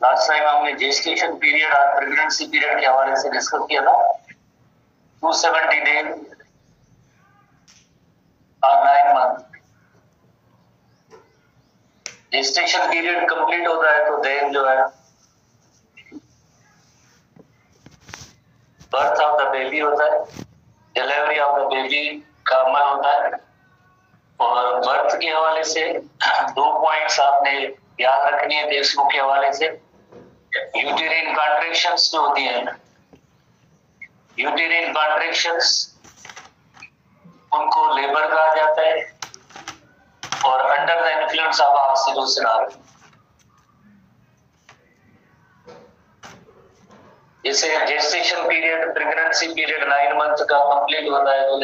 Last time हमने gestation period और pregnancy period के हवाले से डिस्कस किया था। 270 डेज और 9 मंथ। जेस्टेशन पीरियड कंप्लीट होता है तो देन जो है बर्थ ऑफ द बेबी होता है, डिलीवरी ऑफ द बेबी का अमल होता है। और बर्थ के हवाले से 2 पॉइंट्स आपने याद रखनी है टेक्स्ट बुक के हवाले से। यूटेरिन कॉन्ट्रैक्शंस जो होती हैं, यूटेरिन कॉन्ट्रैक्शंस उनको लेबर कहा जाता है और under the influence of oxytocin. जैसे gestation period pregnancy period 9 month का कंप्लीट होता है तो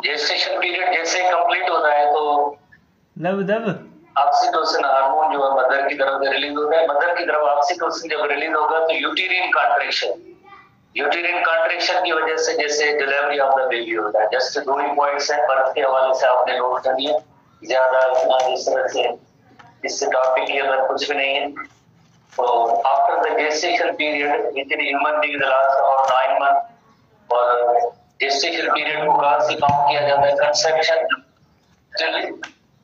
जेस्टेशन पीरियड जैसे कंप्लीट होता है तो ऑक्सीटोसिन हार्मोन जो है मदर की तरफ से रिलीज होता है। मदर की तरफ ऑक्सीटोसिन जब रिलीज होगा तो यूटेरिन कॉन्ट्रैक्शन की वजह से जैसे डिलीवरी ऑफ द बेबी होता है। जस्ट 2 ही पॉइंट्स हैं बर्थ के हवाले से आपने नोट कर दिया, ज्यादा इतना इस तरह से इससे टॉपिक के अंदर कुछ भी नहीं है। तो after the gestation period with in human being the last और 9 मंथ और जेस्टेशन पीरियड को कहां से काउंट किया जाता है? Conception till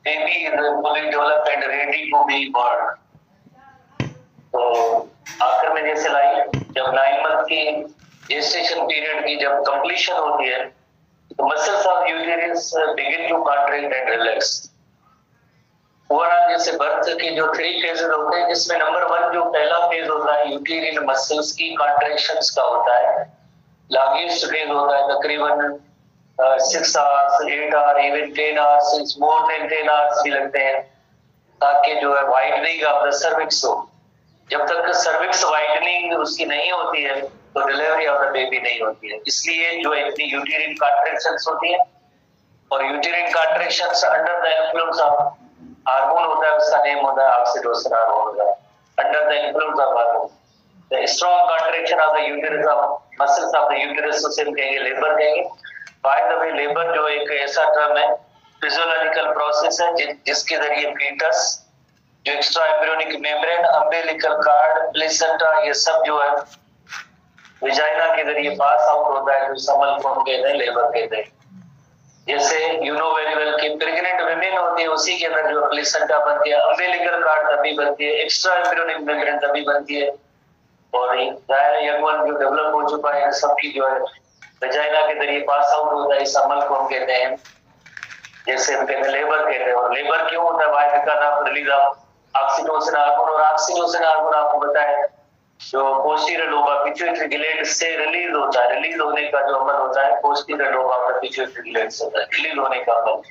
baby is fully developed and ready to be born. तो आखिर में जैसे लाइक जब 9 मंथ की जेस्टेशन पीरियड की जब कंप्लीशन होती है तो muscles of uterus begin to contract and relax. Overall जैसे बर्थ के जो 3 फेजेस होते हैं जिसमें नंबर 1 जो पहला फेज होता है यूटेरिन मसल्स की कॉन्ट्रैक्शंस का होता है। लॉन्गेस्ट फेज होता है तकरीबन 6 hours 8 hour even 10 hours more than 10 hours भी लगते हैं ताकि जो है वाइडनिंग ऑफ द सर्विक्स हो। जब तक सर्विक्स वाइडनिंग उसकी नहीं होती है तो डिलीवरी ऑफ द बेबी नहीं होती है। इसलिए जो इतनी यूटेरिन कॉन्ट्रैक्शंस होती है और यूटेरिन contractions under the influence of hormone होता है, उसका नेम होता है ऑक्सीटोसिन हार्मोन होता है। Under the influence of hormone the strong contraction of the uterus of muscles of the uterus उसे हम कहेंगे लेबर कहेंगे। बाय द वे लेबर जो एक ऐसा टर्म है फिजियोलॉजिकल प्रोसेस है जिसके जरिए फीटस जो extra embryonic membrane umbilical card placenta ये सब जो है विजाइना के जरिए पास आउट होता है, जो समल को हम कहते हैं लेबर कहते हैं। जैसे यू नो वेरी वेल कि प्रेग्नेंट वुमेन होती है उसी के अंदर जो प्लेसेंटा बनती है, अम्बिलिकल कार्ड तभी बनती है, एक्स्ट्रा एम्ब्रियोनिक मेम्ब्रेन तभी बनती है और यंग वन जो डेवलप हो चुका है सबकी जो है विजाइना के जरिए पास आउट होता है, इस अमल को हम कहते हैं जैसे हम कहते हैं लेबर कहते हैं। और लेबर क्यों होता है? Why because of release of oxytocin hormone. और ऑक्सीटोसिन हार्मोन आपको बताया जो posterior lobe of pituitary gland से रिलीज होता है। रिलीज होने का जो अमल होता है posterior lobe of pituitary gland से होता है, रिलीज होने का अमल।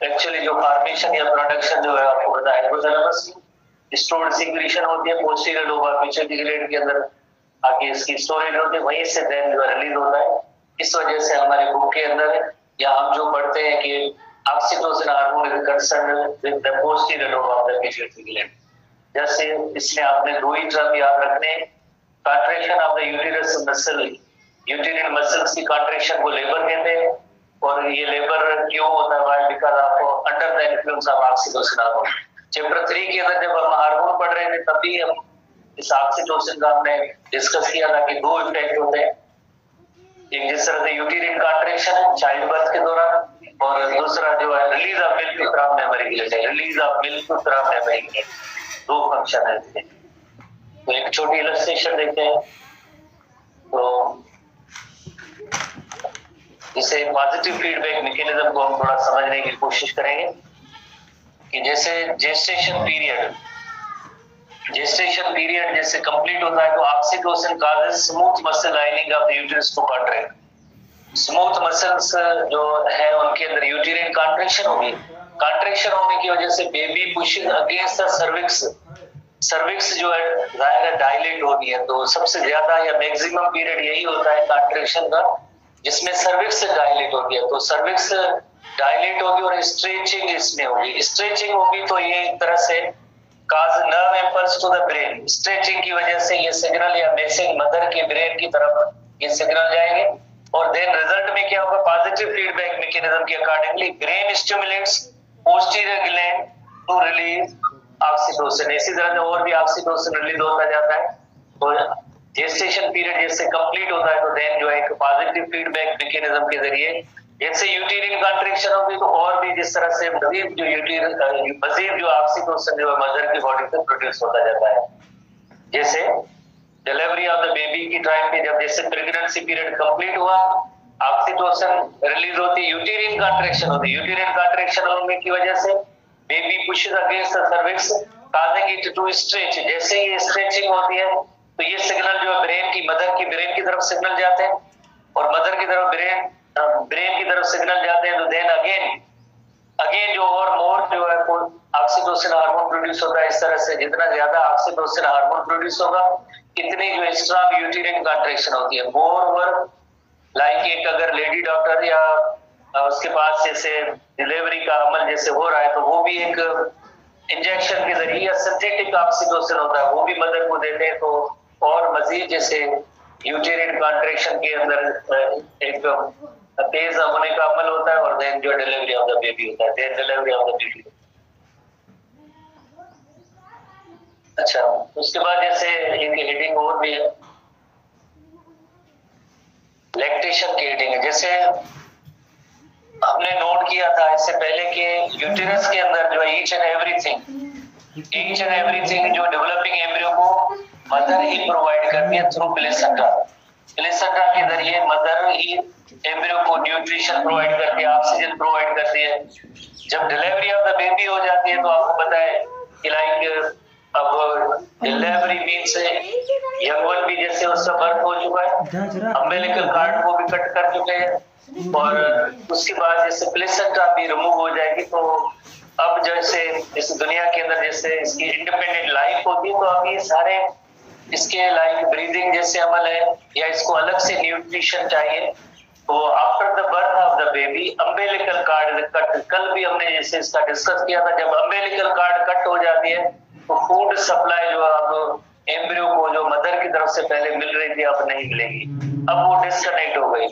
एक्चुअली जो फॉर्मेशन या प्रोडक्शन जो है आपको बताया हाइपोथैलेमस स्टोर्ड सिक्रीशन होती है posterior lobe of pituitary gland के अंदर, आगे इसकी स्टोरेज होती है, वहीं से देन जो रिलीज होता है। इस वजह से हमारे बुक के अंदर या हम जो पढ़ते हैं कि oxytocin hormone is concerned with the posterior lobe of the pituitary gland. जैसे इसमें आपने 2 ही टर्म याद रखने, contraction of the uterus muscle, यूटेरिन muscles की कॉन्ट्रैक्शन को लेबर कहते हैं। और ये लेबर क्यों होता है? व्हाई बिकॉज़ आपको under the influence of oxytocin hormone. Chapter 3 के अंदर जब हम हार्मोन पढ़ रहे थे तभी हम इस ऑक्सीटोसिन का हमने डिस्कस किया था कि 2 इफेक्ट होते हैं, एक जिस तरह से यूटेरिन कॉन्ट्रैक्शन है चाइल्ड बर्थ के दौरान और दूसरा जो है release of milk from memory gland, release of milk from memory gland. 2 function है इसके। तो एक छोटी इलस्ट्रेशन देखते हैं। तो इसे पॉजिटिव फीडबैक मैकेनिज्म को हम थोड़ा समझने की कोशिश करेंगे कि जैसे जेस्टेशन पीरियड जैसे कंप्लीट होता है तो oxytocin causes smooth muscle lining of the uterus to contract. Smooth muscles जो है उनके अंदर यूटेरिन कॉन्ट्रैक्शन होगी कॉन्ट्रैक्शन होने की वजह से baby pushing against the cervix, cervix जो है जाहिर है डायलेट होनी है, तो सबसे ज्यादा या मैक्सिमम पीरियड यही होता है कॉन्ट्रैक्शन का जिसमें सर्विक्स डायलेट होती है। तो सर्विक्स डायलेट होगी और स्ट्रेचिंग इसमें होगी। स्ट्रेचिंग होगी तो ये एक तरह से cause nerve impulse to the brain, stretching की वजह से ये सिग्नल या मैसेज मदर के ब्रेन की तरफ ये सिग्नल जाएंगे और देन रिजल्ट में क्या होगा, पॉजिटिव फीडबैक मैकेनिज्म के accordingly brain stimulates posterior gland to release oxytocin. इसी तरह से और भी ऑक्सीटोसिन रिलीज होता जाता है। तो जेस्टेशन पीरियड जैसे कंप्लीट होता है तो देन जो है एक पॉजिटिव फीडबैक मैकेनिज्म के जरिए जैसे यूटेरिन कॉन्ट्रैक्शन होगी तो और भी जिस तरह से मजीद जो ऑक्सीटोसिन जो है मदर की बॉडी से प्रोड्यूस होता जाता है। जैसे डिलीवरी ऑफ द बेबी की टाइम पे जब जैसे प्रेगनेंसी पीरियड कंप्लीट हुआ ऑक्सीटोसिन रिलीज होती है, यूटेरिन कॉन्ट्रैक्शन होती है। यूटेरिन कॉन्ट्रैक्शन होने की वजह से baby pushes against the cervix causing it to stretch. जैसे ही स्ट्रेचिंग होती है तो ये सिग्नल जो है ब्रेन की मदर की ब्रेन की तरफ सिग्नल जाते हैं और मदर की तरफ ब्रेन की तरफ सिग्नल जाते हैं तो देन अगेन जो और मोर जो है ऑक्सीटोसिन हार्मोन प्रोड्यूस होता है। इस तरह से जितना ज्यादा ऑक्सीटोसिन हार्मोन प्रोड्यूस होगा इतनी जो स्ट्रॉन्ग यूटेरिन कॉन्ट्रैक्शन होती है। मोर ओवर लाइक एक अगर लेडी डॉक्टर या उसके पास जैसे डिलीवरी का अमल जैसे हो रहा है तो वो भी एक इंजेक्शन के जरिए या सिंथेटिक ऑक्सीटोसिन होता है वो भी मदर को देते हैं तो और मजीद जैसे यूटेरिन कॉन्ट्रैक्शन के अंदर एक तेज होने का अमल होता है और देन जो डिलीवरी ऑफ द बेबी होता है, then delivery of the baby. अच्छा, उसके बाद जैसे इनकी हेडिंग और भी है, लैक्टेशन की हेडिंग है। जैसे हमने नोट किया था इससे पहले कि यूटेरस के अंदर जो ईच एंड एवरीथिंग जो डेवलपिंग एम्ब्रियो को मदर ही प्रोवाइड करती है थ्रू प्लेसेंटा। प्लेसेंटा के जरिए मदर ही एम्ब्रियो को न्यूट्रिशन प्रोवाइड करती है, ऑक्सीजन प्रोवाइड करती है। जब डिलीवरी ऑफ द बेबी हो जाती है तो आपको पता है कि लाइक अब डिलीवरी मीन्स यंग वन भी जैसे उसका बर्थ हो चुका है, अम्बिलिकल कार्ड को भी कट कर चुके हैं और उसके बाद जैसे प्लेसेंटा भी रिमूव हो जाएगी तो अब जैसे इस दुनिया के अंदर जैसे इसकी इंडिपेंडेंट लाइफ होती है तो अब ये सारे इसके लाइक ब्रीदिंग जैसे अमल है या इसको अलग से न्यूट्रिशन चाहिए तो after the birth of the baby umbilical card cut, कल भी हमने जैसे इसका डिस्कस किया था, जब अम्बिलिकल कार्ड कट हो जाती है तो फूड सप्लाई जो अब एम्ब्रियो को जो मदर की तरफ से पहले मिल रही थी अब नहीं मिलेगी, अब वो डिस्कनेक्ट हो गई।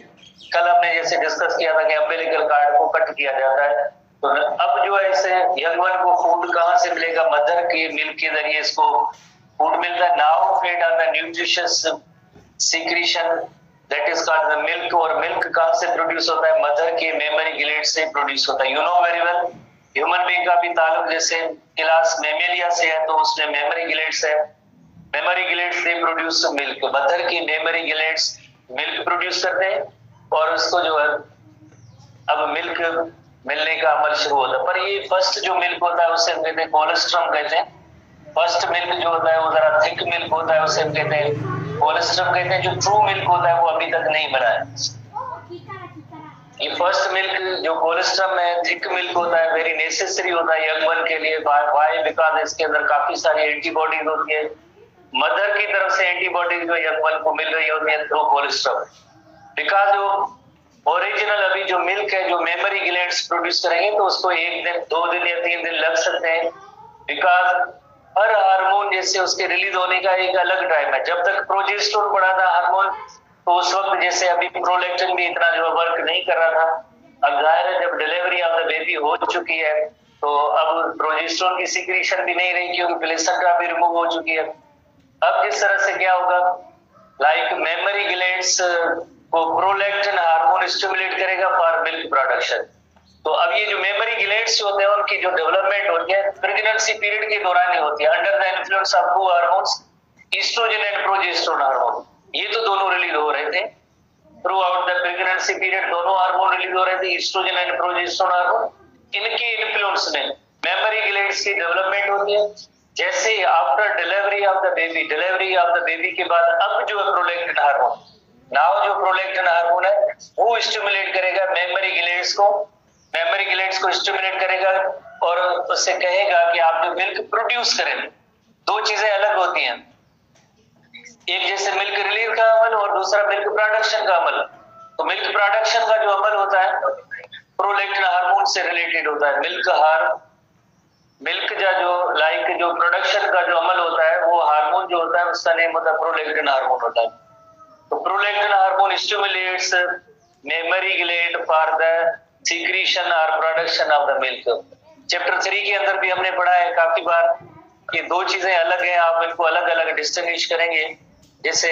कल हमने जैसे डिस्कस किया था कि अम्बिलिकल कार्ड को कट किया जाता है तो अब जो है इसे यंग वन को फूड कहाँ से मिलेगा, मदर के मिल्क के जरिए इसको फूड मिलता है। Now fade on the nutritious secretion that is called the milk, और मिल्क कहाँ से प्रोड्यूस होता है, मदर के मेमरी ग्लैंड से प्रोड्यूस होता है। You know very well human being का भी ताल्लुक जैसे क्लास मेमेलिया से है तो उसमें मेमरी ग्लैंड्स है, मेमरी ग्लैंड्स से प्रोड्यूस मिल्क, मदर की मेमरी ग्लैंड्स मिल्क प्रोड्यूस करते हैं और उसको जो है अब मिल्क मिलने का अमल शुरू होता है। पर ये फर्स्ट जो मिल्क होता है उसे हम कहते हैं कोलेस्ट्रम कहते हैं। फर्स्ट मिल्क जो होता है वो जरा थिक मिल्क होता है उसे हम कहते हैं कोलेस्ट्रम कहते हैं। जो ट्रू मिल्क होता है वो अभी तक नहीं बना है। ये फर्स्ट मिल्क जो कोलेस्ट्रम है थिक मिल्क होता है, वेरी नेसेसरी होता है यंग वन के लिए। वाई बिकॉज इसके अंदर काफी सारी एंटीबॉडीज होती है, मदर की तरफ से एंटीबॉडीज जो यंग वन को मिल रही होती है थ्रू कोलेस्ट्रम। बिकॉज जो ओरिजिनल अभी जो मिल्क है जो मेमरी ग्लैंड्स प्रोड्यूस करेंगे तो उसको 1 दिन 2 दिन या 3 दिन लग सकते हैं। बिकॉज हर हार्मोन जैसे उसके रिलीज होने का एक अलग टाइम है। जब तक प्रोजेस्टेरोन बढ़ा था हार्मोन तो उस वक्त जैसे अभी प्रोलैक्टिन भी इतना जो वर्क नहीं कर रहा था। अब जाहिर है जब डिलीवरी ऑफ द बेबी हो चुकी है तो अब प्रोजेस्टेरोन की सिक्रीशन भी नहीं रही क्योंकि प्लेसेंटा भी रिमूव हो चुकी है। अब जिस तरह से क्या होगा लाइक मेमरी ग्लैंड्स को प्रोलैक्टिन हार्मोन स्टिमुलेट करेगा फॉर मिल्क प्रोडक्शन। तो अब ये जो मेमरी ग्लैंड्स होते हैं उनकी जो डेवलपमेंट होती है प्रेगनेंसी पीरियड के दौरान ही होती है under the influence of 2 hormones oestrogen and progesterone hormone. ये तो दोनों रिलीज हो रहे थे throughout the pregnancy period, दोनों हार्मोन रिलीज हो रहे थे ईस्ट्रोजन एंड प्रोजेस्टेरोन हार्मोन। इनके इन्फ्लुएंस में मेमरी ग्लैंड्स की डेवलपमेंट होती है। जैसे after delivery of the baby के बाद अब जो है प्रोलैक्टिन हार्मोन, नाउ जो प्रोलैक्टिन हार्मोन है वो स्टिमुलेट करेगा मेमरी ग्लैंड्स को स्टिमुलेट करेगा और उससे कहेगा कि आप जो मिल्क प्रोड्यूस करें, दो चीजें अलग होती हैं, एक जैसे मिल्क रिलीज का अमल और दूसरा मिल्क प्रोडक्शन का अमल। तो मिल्क प्रोडक्शन का जो अमल होता है प्रोलैक्टिन हार्मोन से रिलेटेड होता है। मिल्क का जो प्रोडक्शन का जो अमल होता है वो हार्मोन जो होता है उसका नेम होता है प्रोलैक्टिन हार्मोन होता है। तो prolactin hormone stimulates mammary gland for the secretion और production of the milk. Chapter 3 के अंदर भी हमने पढ़ा है काफी बार कि दो चीजें अलग हैं, आप इनको अलग अलग डिस्टिंग्विश करेंगे। जैसे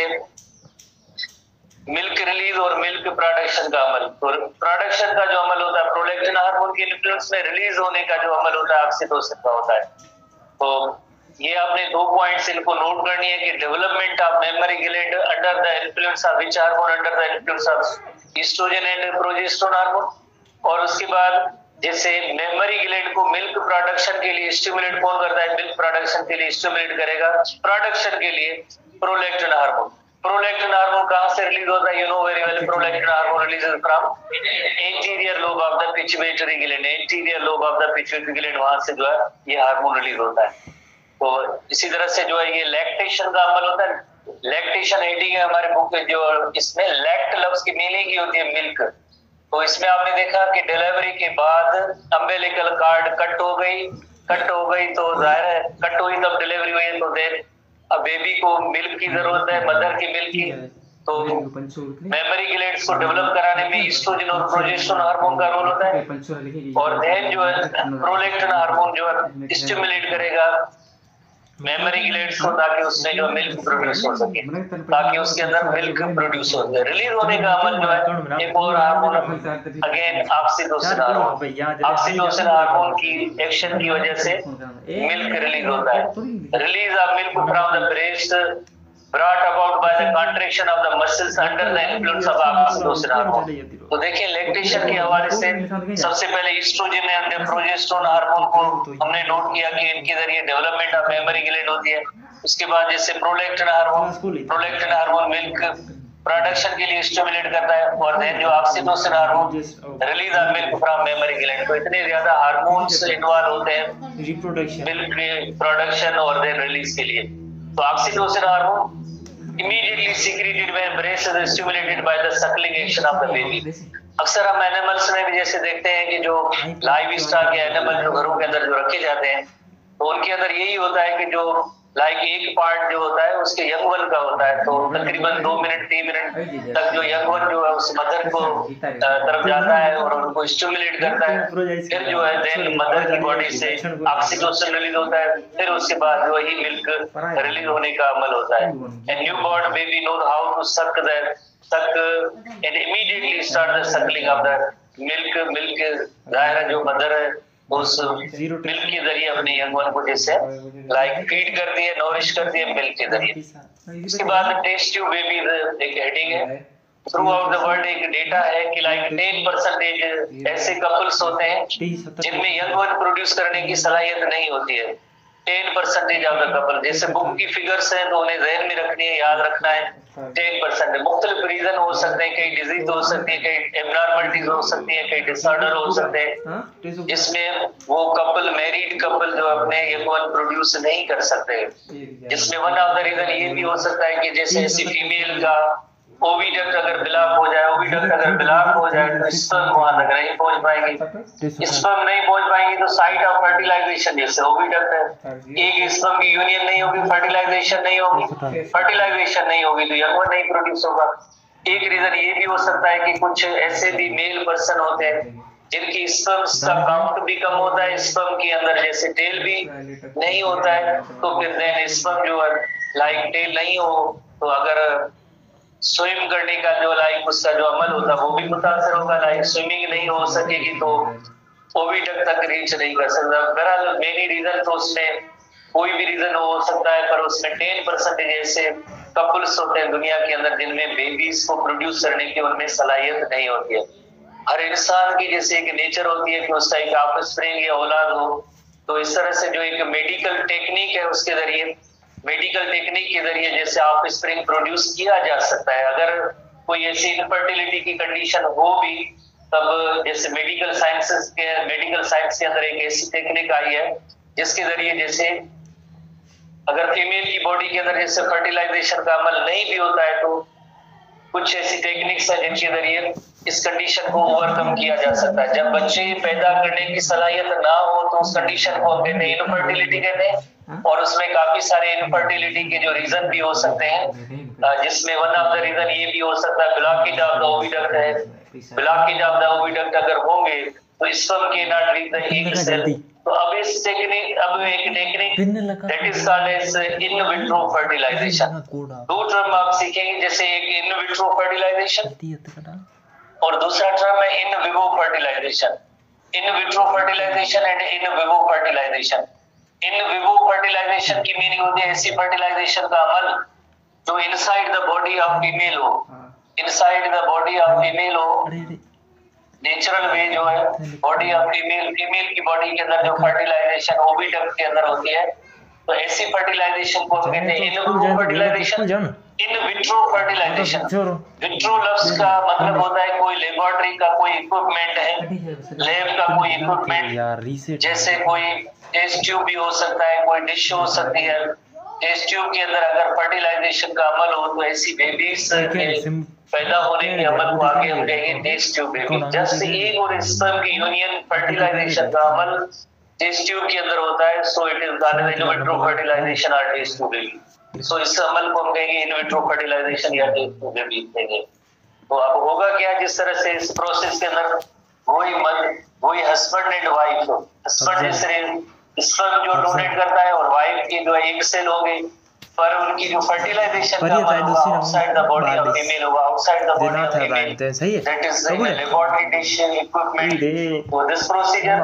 मिल्क रिलीज और मिल्क प्रोडक्शन का अमल। तो प्रोडक्शन का जो अमल होता है प्रोलैक्टिन हार्मोन के इन्फ्लुएंस में, रिलीज होने का जो अमल होता है ऑक्सीटोसिन का होता है। तो ये आपने 2 पॉइंट्स इनको नोट करनी है कि development of mammary gland under the influence of which hormone, under the influence of oestrogen and progesterone hormone. और उसके बाद जैसे मेमोरी ग्लैंड को मिल्क प्रोडक्शन के लिए स्टिमुलेट कौन करता है, मिल्क प्रोडक्शन के लिए स्टिमुलेट करेगा प्रोडक्शन के लिए प्रोलैक्टिन हार्मोन। प्रोलैक्टिन हार्मोन कहां से रिलीज होता है, you know very well, prolactin hormone releases from anterior lobe of the pituitary gland. Anterior lobe of the pituitary gland, वहां से जो है ये हार्मोन रिलीज होता है। तो इसी तरह से जो है ये लैक्टेशन का अमल होता है। लैक्टेशन हेडिंग है हमारे बुक में, जो इसमें लैक्ट लफ्ज की मीनिंग की होती है मिल्क। तो इसमें आपने देखा कि डिलीवरी के बाद अम्बिलिकल कार्ड कट हो गई तो जाहिर है कट हुई तब डिलीवरी हुई, तो देन अब बेबी को मिल्क की जरूरत है, मदर की मिल्क की। तो मेमोरी ग्लैंड्स को डेवलप कराने में ईस्ट्रोजन और प्रोजेस्टेरोन हार्मोन का रोल होता है। और देन जो है प्रोलैक्टिन हार्मोन जो है स्टिमुलेट करेगा मेमोरी ग्लैंड्स को ताकि उससे जो मिल्क प्रोड्यूस हो सके, ताकि उसके अंदर मिल्क प्रोड्यूस हो सके। रिलीज होने का अमल जो है एक और hormone again oxytocin hormone. Oxytocin hormone की एक्शन की वजह से मिल्क रिलीज होता है। Release of milk from the breast brought about by the contraction of the muscles under the influence of oxytocin hormone। तो देखिए लैक्टेशन के हवाले से सबसे पहले ईस्ट्रोजन एंड प्रोजेस्टेरोन हार्मोन को हमने नोट किया कि इनके जरिए डेवलपमेंट ऑफ मेमोरी ग्लैंड होती है। उसके बाद जैसे प्रोलैक्टिन हार्मोन मिल्क प्रोडक्शन के लिए स्टिमुलेट करता है। और देन जो oxytocin hormone release of milk from memory gland. तो इतने ज्यादा हार्मोन्स इन्वॉल्व होते हैं मिल्क प्रोडक्शन और देन रिलीज के लिए। तो oxytocin hormone immediately secreted when breast is stimulated by the suckling action of the baby। अक्सर हम एनिमल्स में भी जैसे देखते हैं कि जो लाइव स्टॉक या एनिमल जो घरों के अंदर जो रखे जाते हैं तो उनके अंदर यही होता है कि जो लाइक एक पार्ट जो होता है उसके यंग वन का होता है। तो तकरीबन 2 मिनट 3 मिनट तक जो यंग वन जो है उस मदर को तरफ जाता है और उनको स्टिमुलेट करता है। फिर जो है देन मदर की बॉडी से ऑक्सीटोसिन रिलीज होता है। फिर उसके बाद जो ही मिल्क रिलीज होने का अमल होता है। And newborn baby know how to suck and immediately start the suckling of the milk. जाहिर है जो मदर है उस मिल्क के जरिए अपने यंग वन को जैसे लाइक फीड करती है, नॉरिश करती है मिल्क के जरिए। उसके बाद टेस्ट ट्यूब बेबी एक हेडिंग है। थ्रू आउट द वर्ल्ड एक डेटा है कि लाइक 10% ऐसे कपल्स होते हैं जिनमें यंग वन प्रोड्यूस करने की सलाहियत नहीं होती है। 10% ऑफ द कपल, जैसे बुक की फिगर्स हैं तो उन्हें जहन में रखनी है, याद रखना है। 10% मुख्तलिफ रीजन हो सकते हैं, कई डिजीज हो सकती है, कई एबनॉर्मलिटीज हो सकती है, कई डिसऑर्डर हो सकते हैं जिसमें वो कपल मैरिड कपल जो अपने यंग वन प्रोड्यूस नहीं कर सकते। जिसमें वन ऑफ द रीजन ये भी हो सकता है कि जैसे ऐसी फीमेल का ओविडक्ट अगर ब्लॉक हो जाए तो स्पर्म वहां तक नहीं पहुंच पाएंगे। स्पर्म नहीं पहुंच पाएंगे तो साइट ऑफ फर्टिलाइजेशन, जैसे ओविडक्ट है, एक स्पर्म की यूनियन नहीं होगी, फर्टिलाइजेशन नहीं होगी तो यंग वन नहीं प्रोड्यूस होगा। एक रीजन ये भी हो सकता है कि कुछ ऐसे भी मेल पर्सन होते हैं जिनकी स्पर्म्स का काउंट भी कम होता है, स्पर्म के अंदर जैसे टेल भी नहीं होता है। तो फिर देन स्पर्म जो है लाइक टेल नहीं हो तो अगर स्विम करने का जो लाइक उसका जो अमल होता है वो भी मुतासर होगा। लाइक स्विमिंग नहीं हो सकेगी तो ओविडक्ट तक रीच नहीं कर सकता। बहरहाल मेनी रीजन तो उसमें कोई भी रीजन हो सकता है, पर उसमें 10% ऐसे कपल्स होते हैं दुनिया के अंदर जिनमें बेबीज को प्रोड्यूस करने की उनमें सलाहियत नहीं होती है। हर इंसान की जैसे एक नेचर होती है कि उसका एक ऑफस्प्रिंग या औलाद हो, तो इस तरह से जो एक मेडिकल टेक्निक है उसके जरिए जैसे ऑफस्प्रिंग प्रोड्यूस किया जा सकता है। अगर कोई ऐसी इनफर्टिलिटी की कंडीशन हो भी तब जैसे मेडिकल साइंस के अंदर एक ऐसी टेक्निक आई है जिसके जरिए जैसे अगर फीमेल की बॉडी के अंदर जैसे फर्टिलाइजेशन का अमल नहीं भी होता है तो कुछ ऐसी टेक्निक्स है जिनके जरिए इस कंडीशन को ओवरकम किया जा सकता है। जब बच्चे पैदा करने की सलाहियत ना हो तो उस कंडीशन को हम कहते हैं इनफर्टिलिटी कहते हैं, और उसमें काफी सारे इनफर्टिलिटी के जो रीजन भी हो सकते हैं, जिसमें वन ऑफ द रीजन ये भी हो सकता है ब्लॉकेज ऑफ द ओविडक्ट है। ब्लॉकेज ऑफ द ओविडक्ट अगर होंगे तो स्पर्म के not reach the egg cell. तो अब एक technique that is called as in vitro fertilization. दो टर्म आप सीखेंगे, जैसे एक इन विट्रो फर्टिलाइजेशन और दूसरा टर्म है in vivo fertilization. In vitro fertilization and in vivo fertilization. In vivo fertilization की मीनिंग होती है ऐसी फर्टिलाइजेशन का अमल जो inside the body of female हो, inside the body of female हो, नेचुरल वे जो है बॉडी ऑफ फीमेल की बॉडी के अंदर जो फर्टिलाइजेशन ओविडक्ट के अंदर होती है, तो ऐसी फर्टिलाइजेशन को हम कहते हैं in vivo fertilization, in vitro fertilization. Vitro लफ्ज का मतलब होता है कोई लेबोरेटरी का कोई इक्विपमेंट है, लैब का कोई इक्विपमेंट, जैसे कोई टेस्ट ट्यूब भी हो सकता है, कोई डिश हो सकती है। टेस्ट ट्यूब के अंदर अगर फर्टिलाइजेशन का अमल हो तो ऐसी बेबीज के पैदा होने के अमल को आगे हम कहेंगे test tube baby. Just egg और स्पर्म की यूनियन फर्टिलाइजेशन का अमल टेस्ट ट्यूब के अंदर होता है, so it is called in vitro fertilization और टेस्ट ट्यूब बेबी। सो इस अमल को हम कहेंगे इन विट्रो फर्टिलाइजेशन या टेस्ट ट्यूब बेबी कहेंगे। तो अब होगा क्या, जिस तरह से इस प्रोसेस के अंदर वही हस्बैंड एंड वाइफ, हस्बैंड जैसे स्पर्म जो डोनेट करता है और वाइफ की जो एग सेल होंगे, पर उनकी जो फर्टिलाइजेशन का outside the body of female होगा, outside the body of female, सही है, that is the laboratory dish equipment. तो this procedure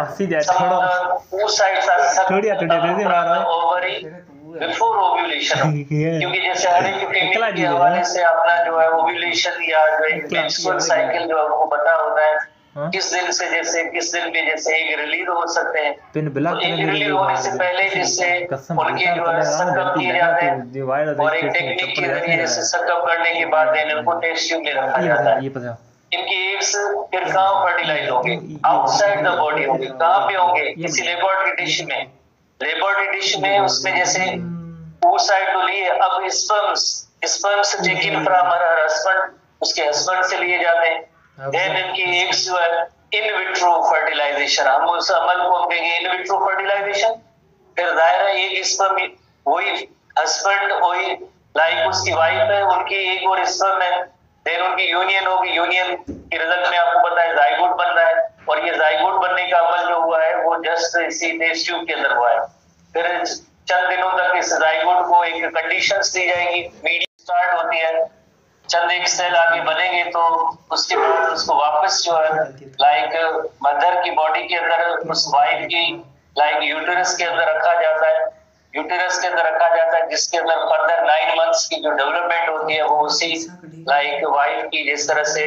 two sides are sucked ovary before ovulation, क्योंकि जैसे हर एक फीमेल के हवाले से अपना जो है ओव्यूलेशन या जो एक मेंस्ट्रुअल साइकिल जो आपको पता होता है किस दिन पे जैसे एग रिलीज हो सकते हैं, तो एग रिलीज होने से पहले जैसे उनके जो है सकअप किए जाते हैं, और एक टेक्निक के जरिए जैसे सकअप करने के बाद इनको टेस्ट ट्यूब में रखा जाता है। इनके एग्स फिर कहाँ फर्टिलाइज होंगे, आउटसाइड द बॉडी होंगे। कहाँ पे होंगे, किसी लेबोरेटरी डिश में, लेबोरेटरी डिश में उसमें जैसे ओसाइड तो लिए, अब sperms taken from her husband, उसके हस्बैंड से लिए जाते हैं। देन इनकी एग्स जो है इन विट्रो फर्टिलाइजेशन, हम उस अमल को हम कहेंगे इन विट्रो फर्टिलाइजेशन। फिर दायरा एक स्पर्म वही हस्बैंड वही लाइक उसकी वाइफ है, उनकी एग और स्पर्म है, देन उनकी यूनियन होगी। यूनियन के रिजल्ट में आपको पता है जाइगोट बन रहा है, और ये जाइगोट बनने का अमल जो हुआ है वो जस्ट इसी टेस्ट ट्यूब के अंदर हुआ है। फिर चंद दिनों तक इस जाइगोट को एक कंडीशंस दी जाएगी, मीडियम स्टार्ट होती है, चंद एक सेल आगे बनेंगे तो उसके बाद उसको वापस जो है लाइक मदर की बॉडी के अंदर उस वाइफ की लाइक यूटेरस के अंदर रखा जाता है, यूटेरस के अंदर रखा जाता है, जिसके अंदर फर्दर 9 मंथ्स की जो डेवलपमेंट होती है वो उसी लाइक वाइफ की जिस तरह से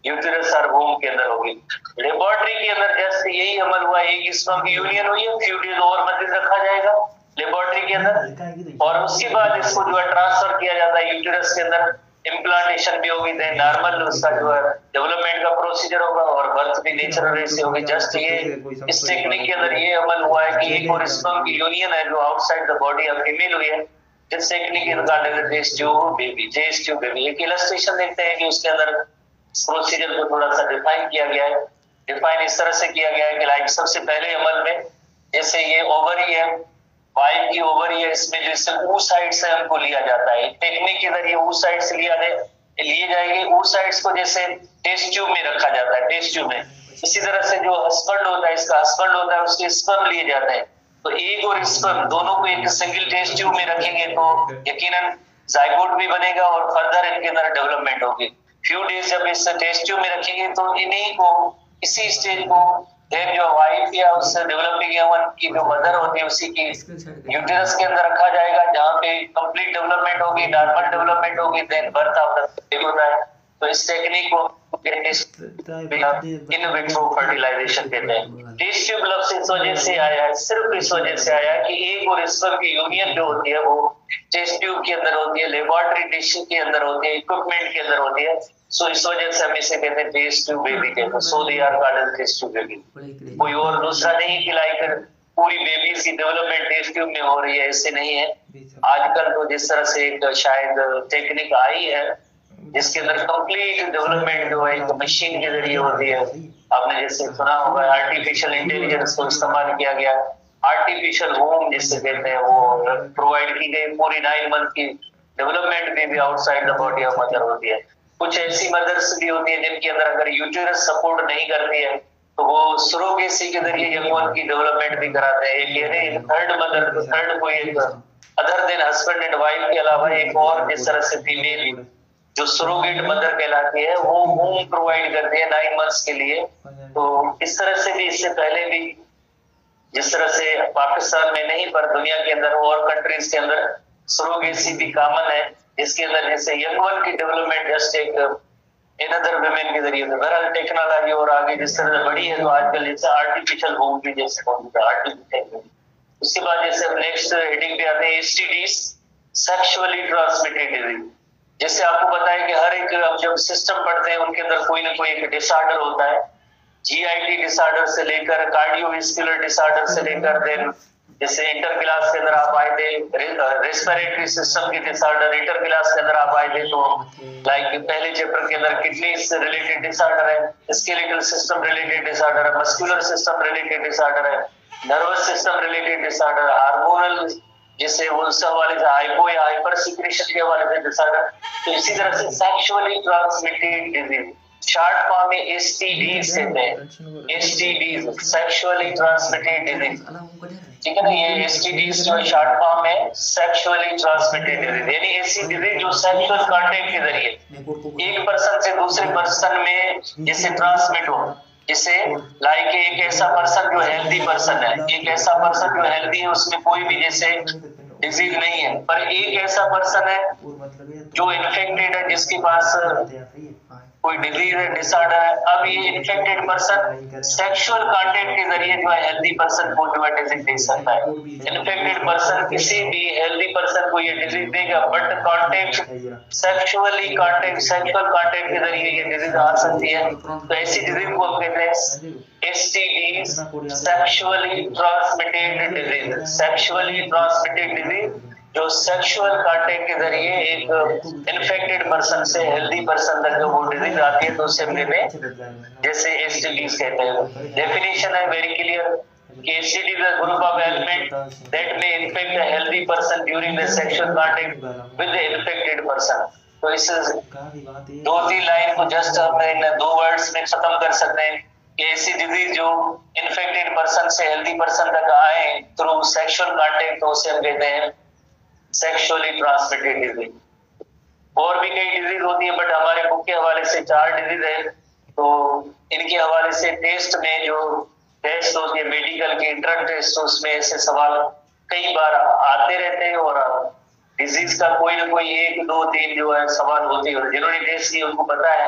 यूटेरस और वूम के अंदर होगी। लेबोरेटरी के अंदर जस्ट यही अमल हुआ, एक स्पर्म की यूनियन हुई है, फ्यू डेज और मजीद रखा जाएगा लेबोरेटरी के अंदर, और उसके बाद इसको जो है ट्रांसफर किया जाता है यूटेरस के अंदर, इम्प्लांटेशन भी होगी, नॉर्मल उसका जो है डेवलपमेंट का प्रोसीजर होगा और बर्थ भी नेचुरल रेट से होगी। जस्ट ये इस टेक्निक के अंदर ये अमल हुआ है कि एक और स्पर्म की यूनियन है जो outside the body of female हुई है, जिस टेक्निक के रिगार्डिंग टेस्ट ट्यूब बेबी। एक इलस्ट्रेशन देखते हैं कि उसके अंदर प्रोसीजर को थोड़ा सा डिफाइन किया गया है। डिफाइन इस तरह से किया गया है कि लाइक सबसे पहले अमल में जैसे ये ओवरी है, वाइफ की ओवरी है, इसमें जैसे ऊ साइड से हमको लिया जाता है, टेक्निक के जरिए ऊ साइड से लिए जाएंगे। ऊ साइड्स को जैसे टेस्ट ट्यूब में रखा जाता है, टेस्ट ट्यूब में। इसी तरह से जो हस्बैंड होता है, इसका हस्बैंड होता है, उसके स्पर्म लिए जाते हैं। तो एग और स्पर्म दोनों को एक सिंगल टेस्ट ट्यूब में रखेंगे तो यकीनन जाइगोट भी बनेगा और फर्दर इनके अंदर डेवलपमेंट होगी। फ्यू डेज जब इस टेस्ट ट्यूब में रखेंगे तो इन्हीं को इसी स्टेज को देन जो वाइफ या उससे डेवलपिंग ह्यूमन की जो मदर होती है उसी की यूटेरस के अंदर रखा जाएगा, जहाँ पे कंप्लीट डेवलपमेंट होगी, नॉर्मल डेवलपमेंट होगी, then birth of the baby होता है। तो इस टेक्निक को इन विट्रो फर्टिलाइजेशन कहते हैं। टेस्ट ट्यूब लफ्ज इस वजह से आया है, सिर्फ इस वजह से आया कि एग और स्पर्म की यूनियन जो होती है वो टेस्ट ट्यूब के अंदर होती है, लेबोरेटरी डिश के अंदर होती है, इक्विपमेंट के अंदर होती है। सो इस वजह से हम इसे कहते हैं टेस्ट ट्यूब बेबी कहते हैं। So they are called test tube baby. कोई और दूसरा नहीं खिलाई कर पूरी बेबीज की डेवलपमेंट टेस्ट ट्यूब में हो रही है, ऐसे नहीं है। आजकल तो जिस तरह से एक शायद टेक्निक आई है जिसके अंदर कंप्लीट डेवलपमेंट जो है एक मशीन के जरिए होती है। आपने जैसे सुना होगा आर्टिफिशियल इंटेलिजेंस को इस्तेमाल किया गया, आर्टिफिशियल होम जिसे कहते हैं वो प्रोवाइड की गई। पूरी 9 मंथ की डेवलपमेंट भी outside the body of mother होती है। कुछ ऐसी मदर्स भी होती है जिनके अंदर अगर यूटेरस सपोर्ट नहीं करती है तो वो सरोगेसी के जरिए यंग वन की डेवलपमेंट भी कराते हैं। एक यानी थर्ड मदर, थर्ड कोई एक other than husband and wife के अलावा एक और जिस तरह से फीमेल जो सरोगेट मदर कहलाती है वो होम प्रोवाइड करती है 9 मंथ्स के लिए। तो इस तरह से भी, इससे पहले भी जिस तरह से पाकिस्तान में नहीं पर दुनिया के अंदर और कंट्रीज के अंदर सरोगेसी भी कॉमन है, जिसके अंदर जैसे यंग वन की डेवलपमेंट जस्ट एक अनदर वुमेन के जरिए। बहरहाल टेक्नोलॉजी और आगे जिस तरह से बढ़ी है तो आजकल जैसे आर्टिफिशियल होम भी जैसे आर्टिफिशियल। उसके बाद जैसे हम नेक्स्ट हेडिंग पे आते हैं एसटीडीज, सेक्सुअली ट्रांसमिटेड डिजीज। जैसे आपको पता है कि हर एक हम जब सिस्टम पढ़ते हैं उनके अंदर कोई ना कोई एक डिसऑर्डर होता है। जीआईटी डिसऑर्डर से लेकर कार्डियोवैस्कुलर डिसऑर्डर से लेकर देन जैसे इंटर क्लास के अंदर आप आए थे रेस्पिरेटरी सिस्टम के डिसऑर्डर, इंटर क्लास के अंदर आप आए थे तो लाइक पहले चैप्टर के अंदर किडनी से रिलेटेड डिसऑर्डर है, स्केलेटल सिस्टम रिलेटेड डिसऑर्डर है, मस्कुलर सिस्टम रिलेटेड डिसऑर्डर है, nervous system related disorder, hormonal जैसे उस हवाले से हाइपो या हाइपर सिक्रेशन के हवाले से डिसऑर्डर। तो इसी तरह से sexually transmitted disease short form में एसटीडीज कहते हैं। एसटीडीज सेक्सुअली ट्रांसमिटेड डिजीज, ठीक है ना। ये एसटीडीज जो शॉर्ट फॉर्म है सेक्सुअली ट्रांसमिटेड डिजीज, यानी ऐसी डिजीज जो सेक्सुअल कांटेक्ट के जरिए एक पर्सन से दूसरे पर्सन में जैसे ट्रांसमिट हो। जैसे लाइक एक ऐसा पर्सन जो हेल्दी पर्सन है, एक ऐसा पर्सन जो हेल्दी है उसमें कोई भी जैसे डिजीज नहीं है, पर एक ऐसा पर्सन है जो इन्फेक्टेड है जिसके पास कोई डिजीज है, डिसऑर्डर है। अब ये इन्फेक्टेड पर्सन सेक्सुअल कांटेक्ट के जरिए जो है हेल्दी पर्सन को जो है डिजीज दे सकता है। इन्फेक्टेड पर्सन किसी भी हेल्दी पर्सन को ये डिजीज देगा, बट कांटेक्ट सेक्सुअल कांटेक्ट के जरिए ये डिजीज आ सकती है। तो ऐसी डिजीज को हम कहते हैं STDs, sexually transmitted disease. Sexually transmitted disease जो सेक्सुअल कांटेक्ट के जरिए एक इन्फेक्टेड पर्सन से हेल्दी पर्सन तक जो वो डिजीज आती है तो उसे हम जैसे एसटीडीज कहते हैं। डेफिनेशन है वेरी क्लियर कि STD is a group of element that may infect a healthy person during the sexual contact with the infected person. तो इस 2-3 लाइन को जस्ट हम इन 2 वर्ड्स में खत्म कर सकते हैं कि ऐसी डिजीज जो इन्फेक्टेड पर्सन से हेल्दी पर्सन तक आए थ्रू सेक्सुअल कांटेक्ट तो उसे हम कहते हैं सेक्सुअली ट्रांसमिटेड डिजीज। और भी कई डिजीज होती है बट हमारे बुक के हवाले से 4 डिजीज है, तो इनके हवाले से टेस्ट में जो टेस्ट होती है मेडिकल के इंटर टेस्ट, उसमें ऐसे सवाल कई बार आते रहते हैं और डिजीज का कोई ना कोई 1, 2, 3 जो है सवाल होते हैं। जिन्होंने टेस्ट की उनको पता है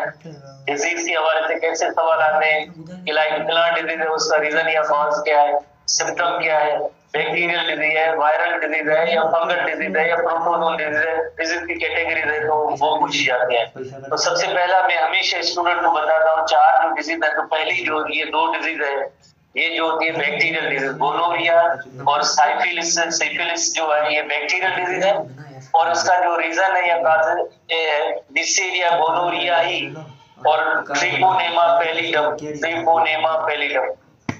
डिजीज के हवाले से कैसे सवाल आते हैं कि लाइक फिलहाल डिजीज है उसका रीजन या कॉज क्या है, सिम्टम क्या है, बैक्टीरियल डिजीज है, वायरल डिजीज है या फंगल डिजीज है या प्रोटोजोल डिजीज है, डिजीज की कैटेगरीज है तो वो पूछी जाती है। तो सबसे पहला मैं हमेशा स्टूडेंट को बताता हूँ 4 जो डिजीज है। तो पहली जो ये 2 डिजीज है ये जो होती है बैक्टीरियल डिजीज, गोनोरिया और साइफिलिस। सिफिलिस जो है ये बैक्टीरियल डिजीज है और इसका जो रीजन है या काज है डिसेरिया, गोनोरिया ही और Treponema pallidum. Treponema pallidum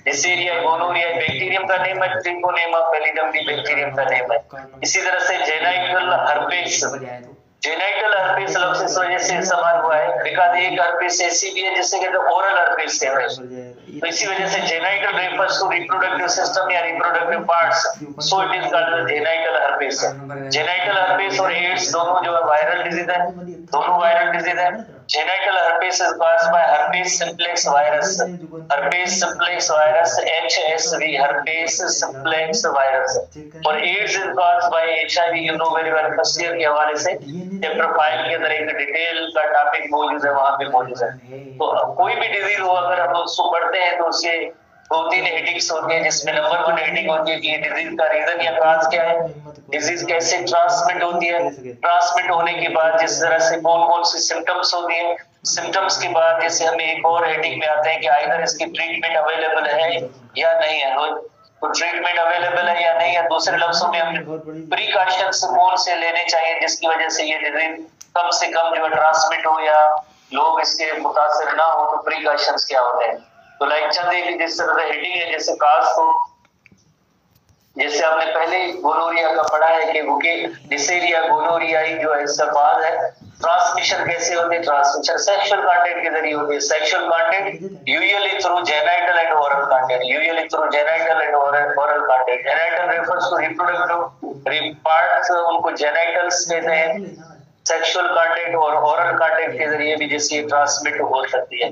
Neisseria, gonorrhoeae bacterium का नेम है, ट्रिपोनेमा पैलिडम भी बैक्टीरियम का नेम है। इसी तरह से जेनाइटल हर्पेस, जेनाइटल हर्पेस लफ्ज इस वजह से इस्तेमाल हुआ है बिकॉज़ एक हर्पेस ऐसी भी है जिसे कहते हैं ओरल हर्पेस कहते हैं। तो इसी वजह से genital refers to reproductive system या reproductive parts, so it is called genital herpes. Genital herpes और एड्स दोनों जो है वायरल डिजीज है, दोनों वायरल डिजीज है। Genital herpes is caused by herpes simplex virus. Herpes simplex virus, HSV, herpes simplex virus. और AIDS is caused by HIV, you know very well, first year के हवाले से चैप्टर 5 के अंदर एक डिटेल का टॉपिक मौजूद है, वहाँ पे मौजूद है। तो कोई भी डिजीज हो अगर हम उसको पढ़ते हैं तो उसके 2-3 हेडिंग्स होती है, जिसमें नंबर 1 हेडिंग होती है कि डिजीज का रीजन या काज क्या है, डिजीज कैसे ट्रांसमिट होती है, ट्रांसमिट होने के बाद जिस तरह से कौन कौन सी सिम्टम्स होती है, सिम्टम्स के बाद जैसे हम एक और हेडिंग में आते हैं कि आइदर इसकी ट्रीटमेंट अवेलेबल है या नहीं है। तो ट्रीटमेंट अवेलेबल है या नहीं है, दूसरे लफ्जों में हम प्रिकॉशंस कौन से लेने चाहिए जिसकी वजह से ये डिजीज कम से कम जो ट्रांसमिट हो या लोग इसके मुतासर ना हो, तो प्रिकॉशंस क्या होते हैं। तो लाइक चंद एक जिस तरह से हेडिंग है, जैसे काज को जैसे आपने पहले गोनोरिया का पढ़ा है कि डिसेरिया गोनोरिया जो है इसका काज है। ट्रांसमिशन कैसे होते हैं? ट्रांसमिशन सेक्सुअल कांटेक्ट के जरिए होती है। Sexual contact usually through genital and oral contact, usually through genital and oral contact. Genital refers to reproductive parts, उनको जेनाइटल्स कहते हैं। सेक्सुअल कांटेक्ट और ओरल कांटेक्ट के जरिए भी जैसे ट्रांसमिट हो सकती है।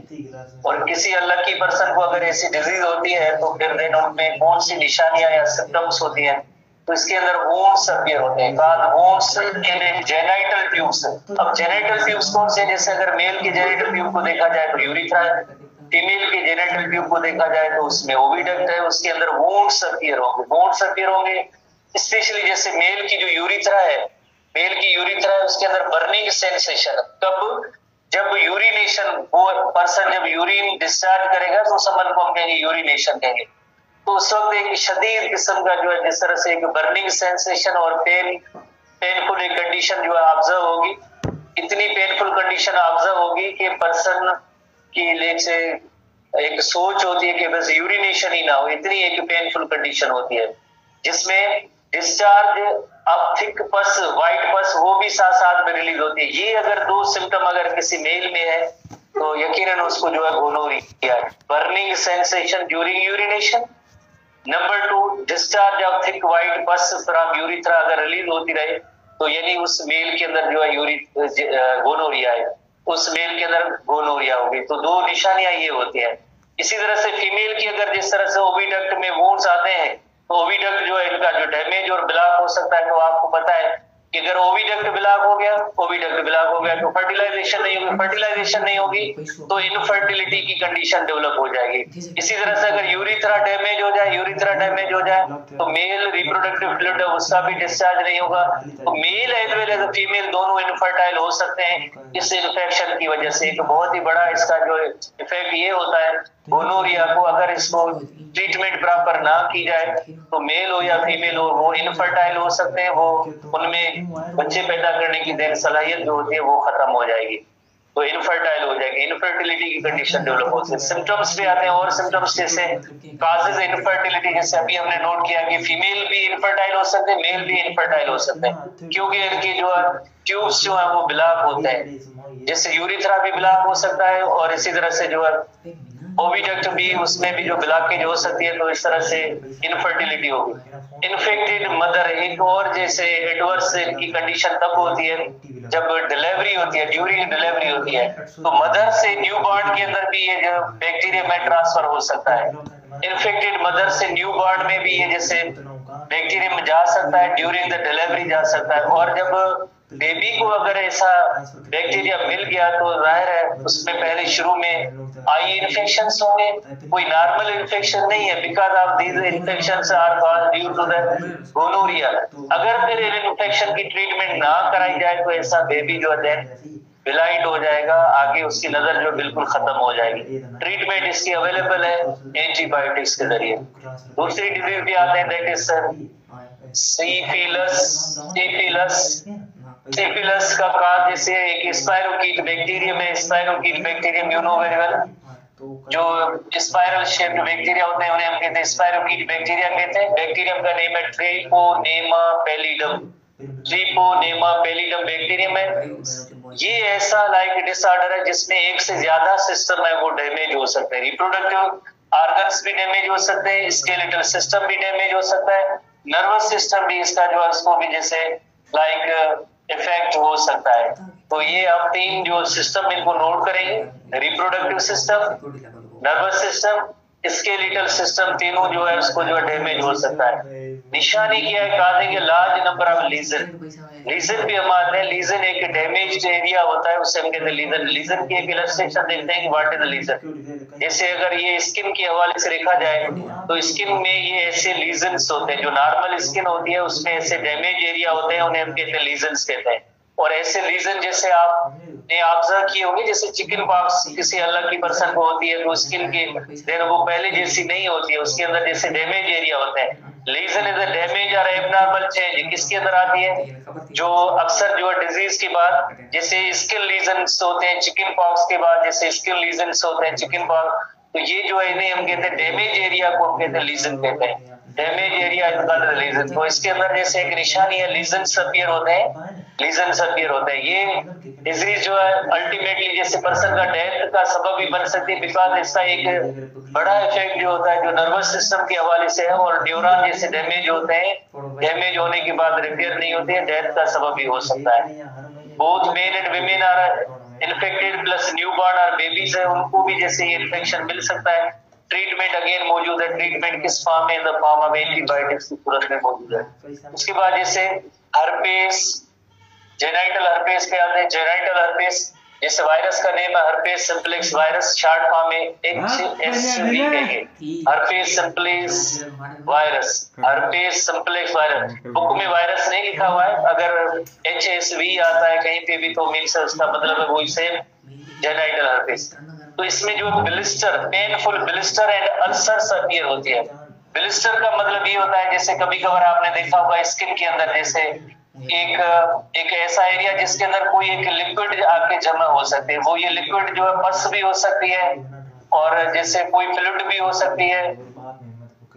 और किसी अनलकी पर्सन को अगर ऐसी डिजीज होती है तो फिर देन उनमें कौन सी निशानियां या सिम्टम्स होती हैं? तो इसके अंदर वोन्स अपीयर होते हैं। वोन्स इन जेनाइटल ट्यूब्स। अब जेनाइटल ट्यूब्स कौन से? जैसे अगर मेल के जेनाइटल ट्यूब को देखा जाए तो यूरिथ्रा है, फीमेल के जेनाइटल ट्यूब को देखा जाए तो उसमें ओविडक्ट है। उसके अंदर वोन्स अपीयर होंगे, वोन्स अपीयर होंगे। स्पेशली जैसे मेल की जो यूरिथ्रा है, मेल की यूरिथ्रा है, उसके अंदर बर्निंग सेंसेशन। कब? जब यूरिनेशन, वो पर्सन जब यूरिन डिस्चार्ज करेगा तो उस अमल को हम कहेंगे यूरिनेशन कहेंगे। तो उस वक्त एक शदीद किस्म का जो है जिस तरह से एक बर्निंग सेंसेशन और पेनफुल एक कंडीशन जो है ऑब्जर्व होगी। इतनी पेनफुल कंडीशन ऑब्जर्व होगी कि पर्सन की लेट से एक सोच होती है कि बस यूरिनेशन ही ना हो, इतनी एक पेनफुल कंडीशन होती है जिसमें डिस्चार्ज अब थिक पस, व्हाइट पस, वो भी साथ साथ में रिलीज होती है। ये अगर दो सिम्टम अगर किसी मेल में है तो यकीनन उसको जो है गोनोरिया है। Burning sensation during urination, number 2 discharge of thick white पस फ्रॉम यूरिथ्रा अगर रिलीज होती रहे तो यानी उस मेल के अंदर जो है गोनोरिया है, उस मेल के अंदर गोनोरिया होगी। तो दो निशानियां ये होती हैं। इसी तरह से फीमेल की अगर जिस तरह से ओविडक्ट में वोन्स आते हैं तो ओविडक्ट जो है इनका जो डैमेज और ब्लॉक हो सकता है। तो आपको पता है कि अगर ओविडक्ट ब्लॉक हो गया तो फर्टिलाइजेशन नहीं होगी, फर्टिलाइजेशन नहीं होगी तो इनफर्टिलिटी की कंडीशन डेवलप हो जाएगी। इसी तरह से अगर यूरिथ्रा डैमेज हो जाए तो मेल रिप्रोडक्टिव फ्लूइड उसका भी डिस्चार्ज नहीं होगा। तो male as well as female दोनों इनफर्टाइल हो सकते हैं इस इन्फेक्शन की वजह से। एक बहुत ही बड़ा इसका जो इफेक्ट ये होता है गोनोरिया को, अगर इसको ट्रीटमेंट प्रॉपर ना की जाए तो मेल हो या फीमेल हो वो इनफर्टाइल हो सकते हैं। वो उनमें बच्चे पैदा करने की देर सलाहियत जो होती है वो खत्म हो जाएगी, तो इनफर्टाइल हो जाएगी, इनफर्टिलिटी की कंडीशन डेवलप होती है। सिम्टम्स भी आते हैं और सिम्टम्स जैसे काजेज इनफर्टिलिटी, जैसे अभी हमने नोट किया कि फीमेल भी इनफर्टाइल हो सकते हैं, मेल भी इनफर्टाइल हो सकते हैं क्योंकि इनकी जो है ट्यूब्स जो है वो ब्लॉक होते हैं। जैसे यूरिथ्रा भी ब्लॉक हो सकता है और इसी तरह से जो है ओविडक्ट भी, उसमें भी जो ब्लॉकेज हो सकती है। तो इस तरह से इनफर्टिलिटी होगी। इन्फेक्टेड मदर, एक और जैसे एडवर्स इनकी कंडीशन तब होती है जब डिलीवरी होती है, ड्यूरिंग डिलीवरी होती है तो मदर से न्यूबॉर्न के अंदर भी ये जो बैक्टीरिया में ट्रांसफर हो सकता है। इन्फेक्टेड मदर से न्यूबॉर्न में भी ये जैसे बैक्टीरिया में जा सकता है, ड्यूरिंग द डिलीवरी जा सकता है। और जब बेबी को अगर ऐसा बैक्टीरिया मिल गया तो जाहिर है उसमें पहले शुरू में आई इन्फेक्शंस होंगे, कोई नॉर्मल इन्फेक्शन नहीं है, because of these infections are caused due to the gonorrhoea. अगर फिर इन इन्फेक्शन की ट्रीटमेंट ना कराई जाए तो ऐसा बेबी जो है ब्लाइंड हो जाएगा, आगे उसकी नजर जो बिल्कुल खत्म हो जाएगी। ट्रीटमेंट इसकी अवेलेबल है एंटीबायोटिक्स के जरिए। दूसरी डिजीज भी आते हैं, दैट इज सिफिलिस का काज, जैसे एक spirochaete bacterium you know very well, जो स्पाइरल शेप्ड बैक्टीरिया होते हैं उन्हें हम कहते हैं स्पाइरोकीट बैक्टीरिया कहते हैं। बैक्टीरियम का नेम है ट्रिपोनेमा पैलिडम बैक्टीरियम है। ये ऐसा लाइक डिसऑर्डर है जिसमें एक से ज्यादा सिस्टम है वो डैमेज हो सकते हैं। रिप्रोडक्टिव ऑर्गन्स भी डैमेज हो सकते हैं, स्केलेटल सिस्टम भी डैमेज हो सकता है, नर्वस सिस्टम भी इसका जो है उसको भी जैसे लाइक इफेक्ट हो सकता है। तो ये आप तीन जो सिस्टम इनको नोट करेंगे, reproductive system, nervous system, skeletal system, तीनों जो है उसको जो है डैमेज हो सकता है। निशानी क्या है? कहा देंगे लार्ज नंबर ऑफ लीजन भी हम आते हैं। लीजन एक डैमेज्ड एरिया होता है, उससे हम कहते हैं लीजन की एक इलस्ट्रेशन देखते हैं कि व्हाट इज लीजन। जैसे अगर ये स्किन के हवाले से देखा जाए तो स्किन में ये ऐसे लीजन्स होते हैं, जो नॉर्मल स्किन होती है उसमें ऐसे डैमेज एरिया होते हैं, उन्हें हम कहते हैं लीजन्स कहते हैं। और ऐसे लीजन जैसे आपने ऑब्जर्व किए होंगे, जैसे चिकन पॉक्स किसी अलग की पर्सन को होती है तो स्किन के देन वो पहले जैसी नहीं होती है, उसके अंदर जैसे डैमेज एरिया होते हैं। लीजन इज अ डैमेज और एबनॉर्मल चेंज किसके अंदर आती है, जो अक्सर जो डिजीज के बाद जैसे स्किन लीजन्स होते हैं, चिकन पॉक्स के बाद जैसे स्किन लीजन्स होते हैं, चिकन पॉक्स, तो ये जो है इन्हें हम कहते हैं डैमेज एरिया को हम कहते हैं लीजन कहते हैं, damage area is called lesion. तो इसके अंदर जैसे एक निशानी है, लीजन्स अपीयर होते हैं, लीजन्स अपीयर होते हैं। ये डिजीज जो है अल्टीमेटली जैसे पर्सन का डेथ का सबब भी बन सकती है, बिकॉज इसका एक बड़ा इफेक्ट जो होता है जो नर्वस सिस्टम के हवाले से है, और न्यूरॉन जैसे डैमेज होते हैं, डैमेज होने के बाद रिपेयर नहीं होती है, डेथ का सबब भी हो सकता है। Both men and women are infected plus newborn और बेबीज है, उनको भी जैसे ये इन्फेक्शन मिल सकता है। ट्रीटमेंट अगेन मौजूद है, ट्रीटमेंट किस फॉर्म में, in the form of antibiotics की सूरत में मौजूद है। उसके बाद जैसे हर्पेस, जेनाइटल हर्पेस क्या है, जेनाइटल हर्पेस जैसे वायरस का नेम है herpes simplex virus, short form में HSV कहेंगे, herpes simplex virus, herpes simplex virus. Book में वायरस नहीं लिखा हुआ है, अगर HSV आता है कहीं पे भी तो मीन्स उसका मतलब है वही सेम जेनाइटल हर्पेस। तो इसमें जो blister, painful blister and ulcers appear होती है। ब्लिस्टर का मतलब ये होता है जैसे कभी कभार आपने देखा होगा स्किन के अंदर जैसे एक ऐसा एरिया जिसके अंदर कोई एक लिक्विड आके जमा हो सकती है, वो ये लिक्विड जो है पस भी हो सकती है और जैसे कोई फ्लूइड भी हो सकती है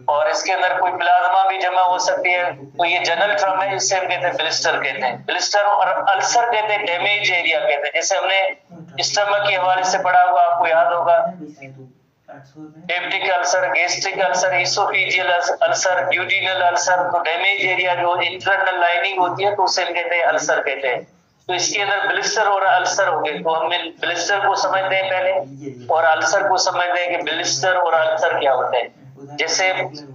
और इसके अंदर कोई प्लाज्मा भी जमा हो सकती है, तो ये जनरल टर्म है, इससे हम कहते हैं ब्लिस्टर कहते हैं। ब्लिस्टर और अल्सर कहते हैं डैमेज एरिया कहते हैं। जैसे हमने स्टमक के हवाले से पढ़ा हुआ, आपको याद होगा, peptic ulcer, gastric ulcer, oesophageal ulcer, duodenal ulcer. तो डैमेज एरिया जो इंटरनल लाइनिंग होती है तो उसे हम कहते हैं अल्सर कहते हैं। तो इसके अंदर ब्लिस्टर और अल्सर हो गए, तो हम ब्लिस्टर को समझते हैं पहले और अल्सर को समझते हैं कि ब्लिस्टर और अल्सर क्या होते हैं। जैसे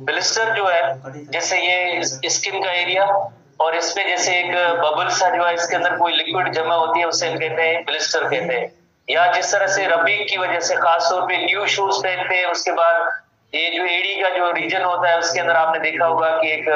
ब्लिस्टर जो है जैसे ये स्किन का एरिया और इसमें जैसे एक बबल सा जो है इसके अंदर कोई लिक्विड जमा होती है उसे हम कहते हैं ब्लिस्टर कहते हैं। या जिस तरह से रबिंग की वजह से खास तौर पे न्यू शूज पहनते हैं, उसके बाद ये जो एड़ी का जो रीजन होता है उसके अंदर आपने देखा होगा कि एक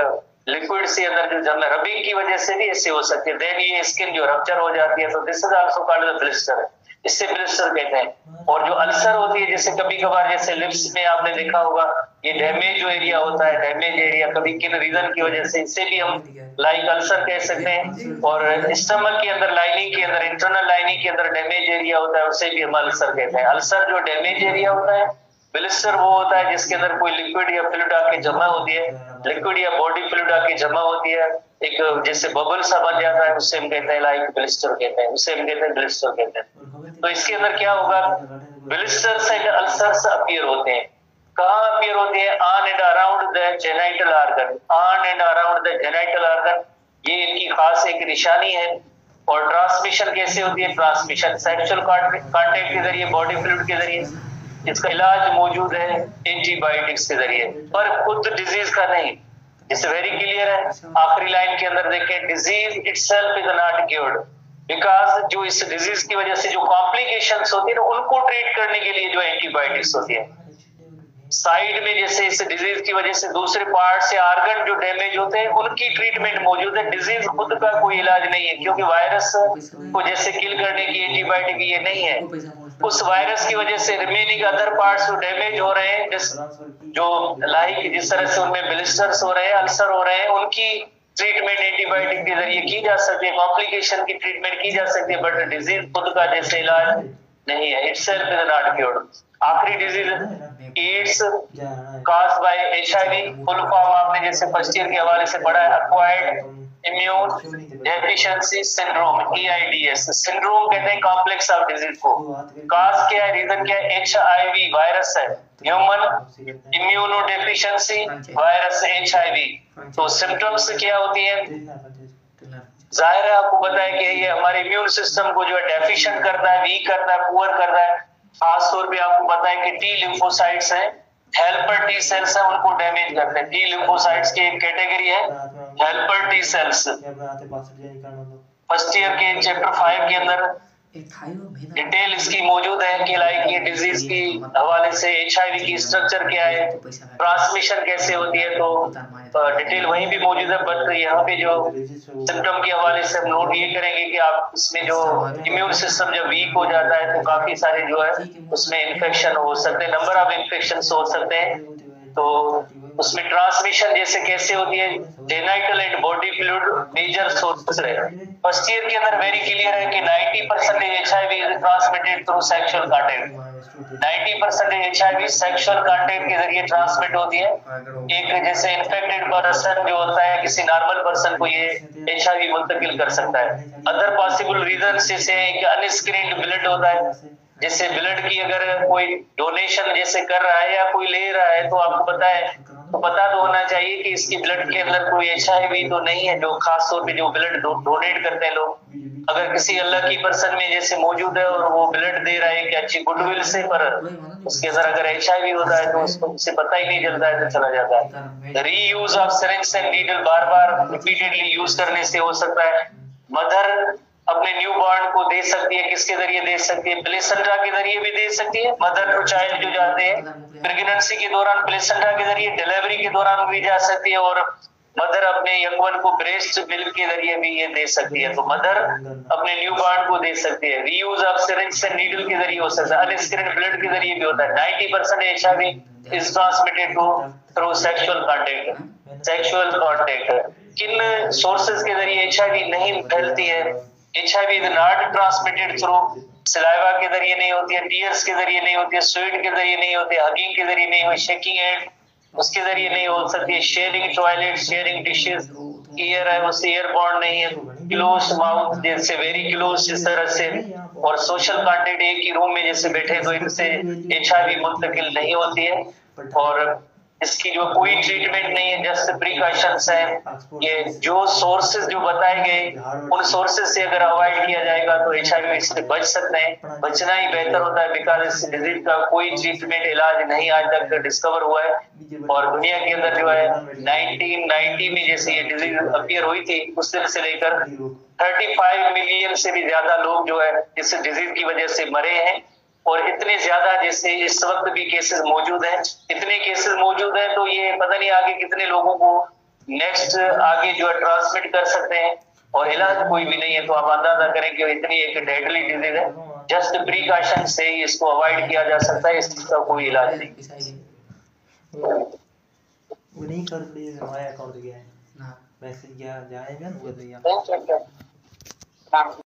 लिक्विड से अंदर जो जमा, रबिंग की वजह से भी ऐसे हो सकती है, देन ये स्किन जो रप्चर हो जाती है, तो this is also called the blister, इससे ब्लिस्टर कहते हैं। और जो अल्सर होती है जैसे कभी कभार जैसे लिप्स में आपने देखा होगा ये डैमेज जो एरिया होता है, डैमेज एरिया कभी किन रीजन की वजह से, इससे भी हम लाइक अल्सर कह सकते हैं। और स्टमक के अंदर लाइनिंग के अंदर, इंटरनल लाइनिंग के अंदर डैमेज एरिया होता है, उसे भी हम अल्सर कहते हैं। अल्सर जो डैमेज एरिया होता है, ब्लिस्टर वो होता है जिसके अंदर कोई लिक्विड या फ्लूइड आके जमा होती है, लिक्विड या बॉडी फ्लूइड आके जमा होती है, एक जैसे बबल सा बन जाता है, उससे हम कहते हैं लाइक ब्लिस्टर कहते हैं, उसे हम कहते हैं ब्लिस्टर कहते हैं। तो इसके अंदर क्या होगा, ब्लिस्टर्स एंड अल्सर्स अपीयर होते हैं। कहाँ अपीयर होते हैं, on and around the genital organ, on and around the genital organ, ये इनकी खास एक निशानी है। और ट्रांसमिशन कैसे होती है, ट्रांसमिशन सेक्सुअल कांटेक्ट के जरिए, बॉडी फ्लूइड के जरिए। इसका इलाज मौजूद है एंटीबायोटिक्स के जरिए, पर खुद डिजीज का नहीं। इट्स वेरी क्लियर है, आखिरी लाइन के अंदर देखें, disease itself is not cured, because जो इस डिजीज की वजह से जो कॉम्प्लिकेशंस होती है ना, उनको ट्रीट करने के लिए जो एंटीबायोटिक्स होती है। साइड में जैसे इस डिजीज की वजह से दूसरे पार्ट से ऑर्गन जो डैमेज होते हैं उनकी ट्रीटमेंट मौजूद है, डिजीज खुद का कोई इलाज नहीं है, क्योंकि वायरस को जैसे किल करने की एंटीबायोटिक ये नहीं है। उस वायरस की वजह से रिमेनिंग अदर पार्ट्स जो डैमेज हो रहे हैं, जो लाइक जिस तरह से उनमें ब्लिस्टर्स हो रहे हैं, अल्सर हो रहे हैं, उनकी ट्रीटमेंट एंटीबायोटिक के जरिए की जा सकती है, कॉम्प्लिकेशन की ट्रीटमेंट की जा सकती है, बट डिजीज खुद का जैसे इलाज नहीं है, इटसेल्फ इज नॉट क्योर्ड। आखिरी disease AIDS caused by HIV, full form आपने जैसे फर्स्ट ईयर के हवाले से पढ़ा है, acquired immune deficiency syndrome, AIDS syndrome कहते हैं कॉम्प्लेक्स ऑफ डिजीज को। काज क्या है, रीजन क्या है, HIV वायरस है, human immuno deficiency virus HIV। तो सिम्टम्स क्या होती है, जाहिर है आपको पता है कि ये हमारे इम्यून सिस्टम को जो है डेफिशिएंट करता है, वीक करता है, पुअर करता है। खास तौर पे आपको पता है कि टी लिम्फोसाइट्स हैं, हेल्पर टी सेल्स हैं, उनको डैमेज करते हैं। टी लिम्फोसाइट्स की एक कैटेगरी है helper T cells. First year के चैप्टर 5 के अंदर डिटेल इसकी मौजूद है कि लाइक ये डिजीज की हवाले से HIV की स्ट्रक्चर क्या है, ट्रांसमिशन कैसे होती है, तो डिटेल वहीं भी मौजूद है। बट यहाँ पे जो सिम्टम के हवाले से हम नोट ये करेंगे कि आप इसमें जो इम्यून सिस्टम जब वीक हो जाता है तो काफी सारे जो है उसमें इन्फेक्शन हो सकते हैं, नंबर ऑफ इन्फेक्शन हो सकते हैं। तो उसमें ट्रांसमिशन जैसे कैसे होती है, genital and body fluid major source है। फर्स्ट ईयर के अंदर वेरी क्लियर है कि 90% HIV is transmitted through sexual contact. 90% HIV sexual contact के जरिए ट्रांसमिट होती है। एक जैसे इन्फेक्टेड पर्सन जो होता है किसी नॉर्मल पर्सन को ये HIV मुंतकिल कर सकता है। अदर पॉसिबल रीजन जैसे अनस्क्रीन्ड ब्लड होता है, जैसे ब्लड की अगर कोई डोनेशन जैसे कर रहा है या कोई ले रहा है तो आपको पता है, तो पता तो होना चाहिए कि इसकी ब्लड के अंदर कोई HIV तो नहीं है, जो खास तौर पे जो ब्लड डोनेट करते हैं लोग। अगर किसी अल्लाह की पर्सन में जैसे मौजूद है और वो ब्लड दे रहा है कि अच्छी गुडविल से, पर उसके अंदर अगर HIV होता है तो उसको उससे पता ही नहीं चलता है तो चला जाता है। Reuse of syringe and needle bar bar repeatedly use करने से हो सकता है। मदर अपने न्यू बॉर्न को दे सकती है, किसके जरिए दे सकती है, प्लेसेंटा के जरिए भी दे सकती है। मदर टू चाइल्ड जो जाते हैं प्रेगनेंसी के दौरान प्लेसेंटा के जरिए, डिलीवरी के दौरान भी जा सकती है, और मदर अपने यंगवन को ब्रेस्ट मिल्क के जरिए भी ये दे सकती है। तो मदर अपने न्यू बॉर्न को दे सकती है। Reuse of syringe and needle के जरिए हो सकता है, अनस्क्रीन्ड ब्लड के जरिए भी होता है। 90% HIV is transmitted through sexual contact. Sexual contact किन सोर्सेज के जरिए HIV नहीं फैलती है? HIV is not transmitted through saliva के जरिए नहीं होती है, टीयर्स के जरिए नहीं होती है, स्वेट के जरिए नहीं होती है, हगिंग के जरिए नहीं होती, शेकिंग हैंड उसके जरिए नहीं हो सकती है, sharing toilet, sharing dishes, year है उससे एयरबॉर्न नहीं है, क्लोज माउथ जैसे वेरी क्लोज इस तरह से, और सोशल कांटेक्ट एक ही रूम में जैसे बैठे तो इनसे HIV मुंतकिल नहीं होती है। और इसकी जो कोई ट्रीटमेंट नहीं है, जस्ट प्रिकॉशंस है। ये जो सोर्सेज जो बताए गए उन सोर्सेज से अगर अवॉइड किया जाएगा तो HIV से बच सकते हैं। बचना ही बेहतर होता है, बिकॉज इस डिजीज का कोई ट्रीटमेंट इलाज नहीं आज तक डिस्कवर हुआ है। और दुनिया के अंदर जो है 1990 में जैसे ये डिजीज अपीयर हुई थी उस दिन से लेकर 35 मिलियन से भी ज्यादा लोग जो है इस डिजीज की वजह से मरे हैं। और इतने ज्यादा जैसे इस वक्त भी केसेस मौजूद हैं, इतने केसेस मौजूद हैं तो ये पता नहीं आगे कितने लोगों को नेक्स्ट आगे जो है ट्रांसमिट कर सकते हैं, और इलाज कोई भी नहीं है। तो आप अंदाजा करें कि इतनी एक डेडली डिजीज है, जस्ट प्रिकॉशन से ही इसको अवॉइड किया जा सकता है, इसका कोई इलाज नहीं। वो नहीं कर लिए हमारे अकाउंट गया है ना, मैसेज गया जाएगा ना वो दिया।